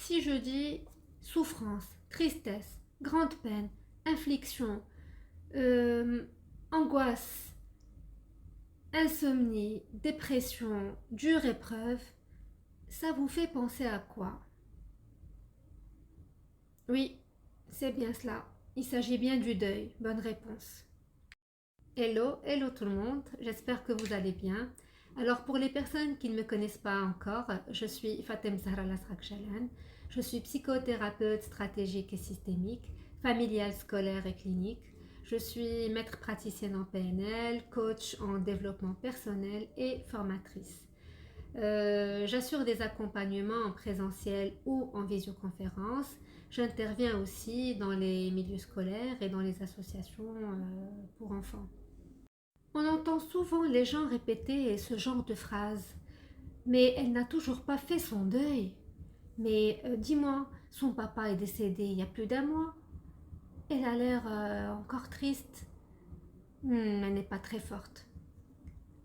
Si je dis souffrance, tristesse, grande peine, infliction, euh, angoisse, insomnie, dépression, dure épreuve, ça vous fait penser à quoi? Oui, c'est bien cela. Il s'agit bien du deuil. Bonne réponse. Hello, hello tout le monde. J'espère que vous allez bien. Alors pour les personnes qui ne me connaissent pas encore, je suis Fatem Zahra Lasrak-Jalan. Je suis psychothérapeute stratégique et systémique, familiale, scolaire et clinique. Je suis maître praticienne en PNL, coach en développement personnel et formatrice. J'assure des accompagnements en présentiel ou en visioconférence. J'interviens aussi dans les milieux scolaires et dans les associations pour enfants. On entend souvent les gens répéter ce genre de phrase. Mais elle n'a toujours pas fait son deuil. Mais dis-moi, son papa est décédé il y a plus d'un mois. Elle a l'air encore triste. Elle n'est pas très forte.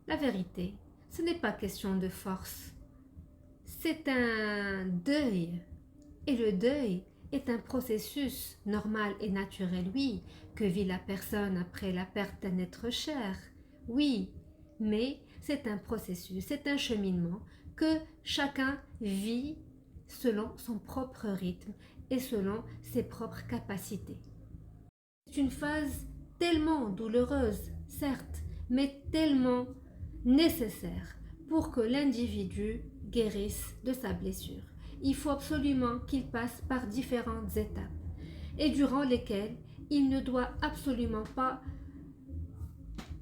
La vérité, ce n'est pas question de force. C'est un deuil. Et le deuil est un processus normal et naturel, oui, que vit la personne après la perte d'un être cher. Oui, mais c'est un processus, c'est un cheminement que chacun vit selon son propre rythme et selon ses propres capacités. C'est une phase tellement douloureuse, certes, mais tellement nécessaire pour que l'individu guérisse de sa blessure. Il faut absolument qu'il passe par différentes étapes et durant lesquelles il ne doit absolument pas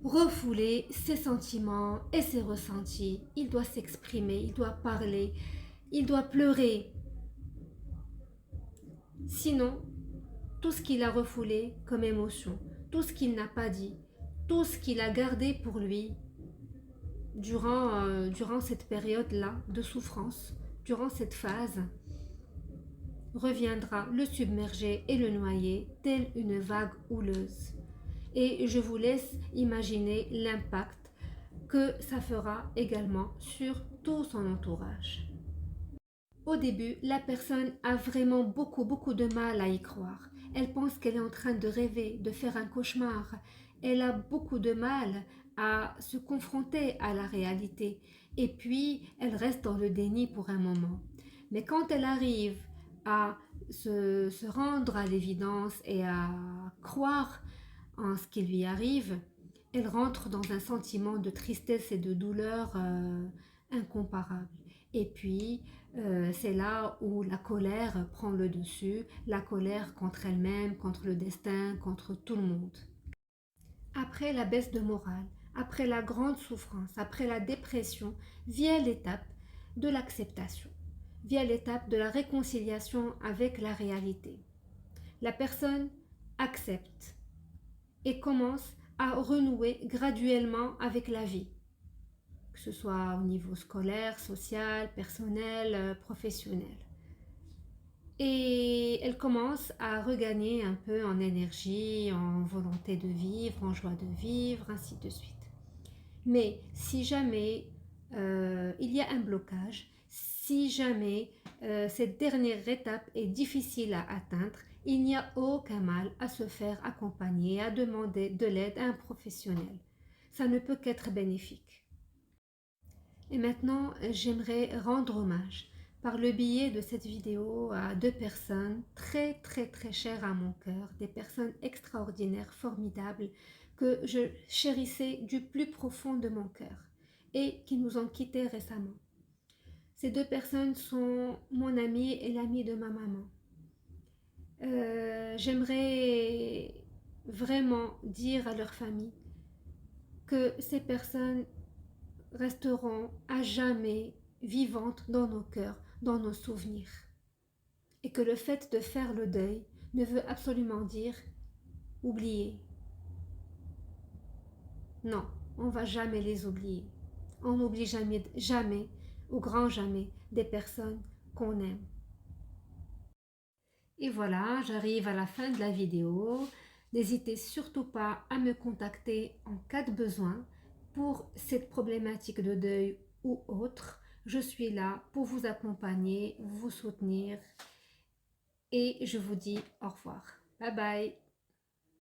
refouler ses sentiments et ses ressentis. Il doit s'exprimer, il doit parler, il doit pleurer. Sinon, tout ce qu'il a refoulé comme émotion, tout ce qu'il n'a pas dit, tout ce qu'il a gardé pour lui durant cette période-là de souffrance, durant cette phase, reviendra le submerger et le noyer telle une vague houleuse. Et je vous laisse imaginer l'impact que ça fera également sur tout son entourage. Au début, la personne a vraiment beaucoup de mal à y croire. Elle pense qu'elle est en train de rêver, de faire un cauchemar. Elle a beaucoup de mal à se confronter à la réalité. Et puis, elle reste dans le déni pour un moment. Mais quand elle arrive à se rendre à l'évidence et à croire en ce qui lui arrive, elle rentre dans un sentiment de tristesse et de douleur incomparable. Et puis, c'est là où la colère prend le dessus, la colère contre elle-même, contre le destin, contre tout le monde. Après la baisse de morale, après la grande souffrance, après la dépression, vient l'étape de l'acceptation, vient l'étape de la réconciliation avec la réalité. La personne accepte et commence à renouer graduellement avec la vie, que ce soit au niveau scolaire, social, personnel, professionnel. Et elle commence à regagner un peu en énergie, en volonté de vivre, en joie de vivre, ainsi de suite. Mais si jamais il y a un blocage, si jamais cette dernière étape est difficile à atteindre, il n'y a aucun mal à se faire accompagner, à demander de l'aide à un professionnel. Ça ne peut qu'être bénéfique. Et maintenant, j'aimerais rendre hommage par le biais de cette vidéo à deux personnes très chères à mon cœur, des personnes extraordinaires, formidables, que je chérissais du plus profond de mon cœur et qui nous ont quittés récemment. Ces deux personnes sont mon amie et l'amie de ma maman. J'aimerais vraiment dire à leur famille que ces personnes resteront à jamais vivantes dans nos cœurs, dans nos souvenirs. Et que le fait de faire le deuil ne veut absolument dire oublier. Non, on ne va jamais les oublier. On n'oublie jamais, au grand jamais, des personnes qu'on aime. Et voilà, j'arrive à la fin de la vidéo. N'hésitez surtout pas à me contacter en cas de besoin pour cette problématique de deuil ou autre. Je suis là pour vous accompagner, vous soutenir et je vous dis au revoir. Bye bye.